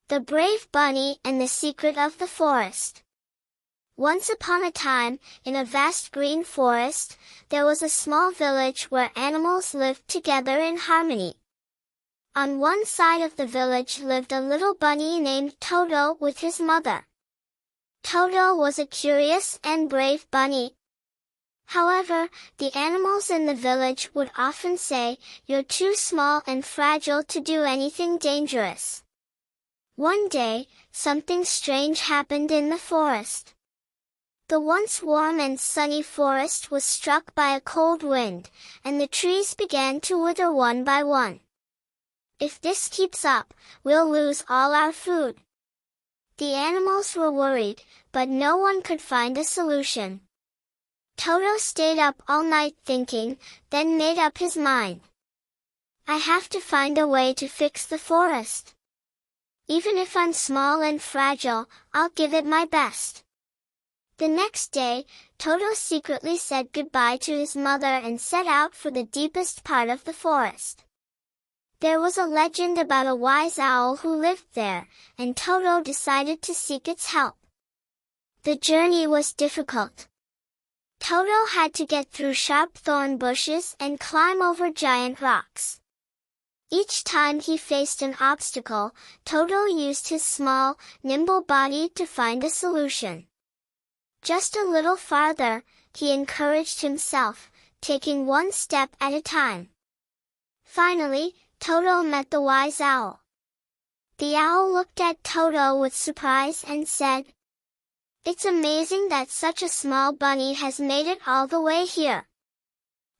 The Brave Bunny and the Secret of the Forest. Once upon a time, in a vast green forest, there was a small village where animals lived together in harmony. On one side of the village lived a little bunny named Toto with his mother. Toto was a curious and brave bunny. However, the animals in the village would often say, "You're too small and fragile to do anything dangerous." One day, something strange happened in the forest. The once warm and sunny forest was struck by a cold wind, and the trees began to wither one by one. "If this keeps up, we'll lose all our food." The animals were worried, but no one could find a solution. Toto stayed up all night thinking, then made up his mind. "I have to find a way to fix the forest. Even if I'm small and fragile, I'll give it my best." The next day, Toto secretly said goodbye to his mother and set out for the deepest part of the forest. There was a legend about a wise owl who lived there, and Toto decided to seek its help. The journey was difficult. Toto had to get through sharp thorn bushes and climb over giant rocks. Each time he faced an obstacle, Toto used his small, nimble body to find a solution. Just a little farther, he encouraged himself, taking one step at a time. Finally, Toto met the wise owl. The owl looked at Toto with surprise and said, "It's amazing that such a small bunny has made it all the way here.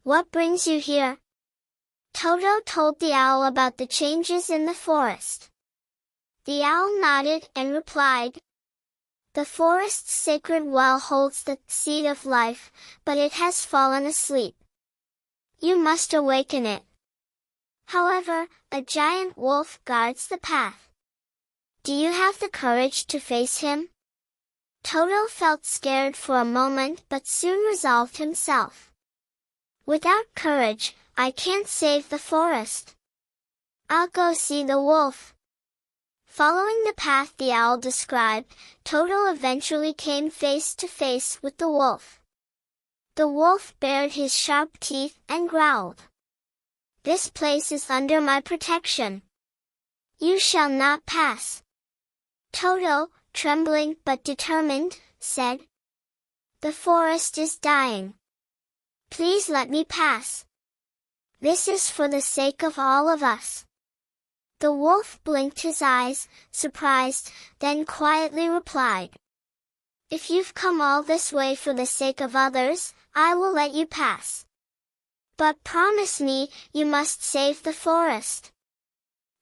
What brings you here?" Toto told the owl about the changes in the forest. The owl nodded and replied, "The forest's sacred well holds the seed of life, but it has fallen asleep. You must awaken it. However, a giant wolf guards the path. Do you have the courage to face him?" Toto felt scared for a moment but soon resolved himself. "Without courage, I can't save the forest. I'll go see the wolf." Following the path the owl described, Toto eventually came face to face with the wolf. The wolf bared his sharp teeth and growled, "This place is under my protection. You shall not pass." Toto, trembling but determined, said, "The forest is dying. Please let me pass. This is for the sake of all of us." The wolf blinked his eyes, surprised, then quietly replied, "If you've come all this way for the sake of others, I will let you pass. But promise me, you must save the forest."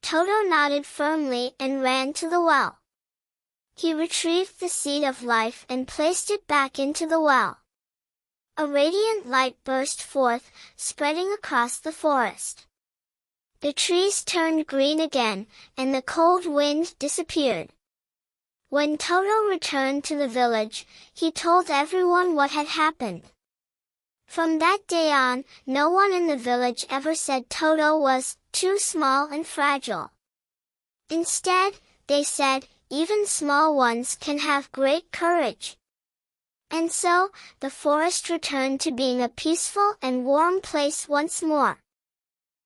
Toto nodded firmly and ran to the well. He retrieved the seed of life and placed it back into the well. A radiant light burst forth, spreading across the forest. The trees turned green again, and the cold wind disappeared. When Toto returned to the village, he told everyone what had happened. From that day on, no one in the village ever said Toto was too small and fragile. Instead, they said, even small ones can have great courage. And so, the forest returned to being a peaceful and warm place once more.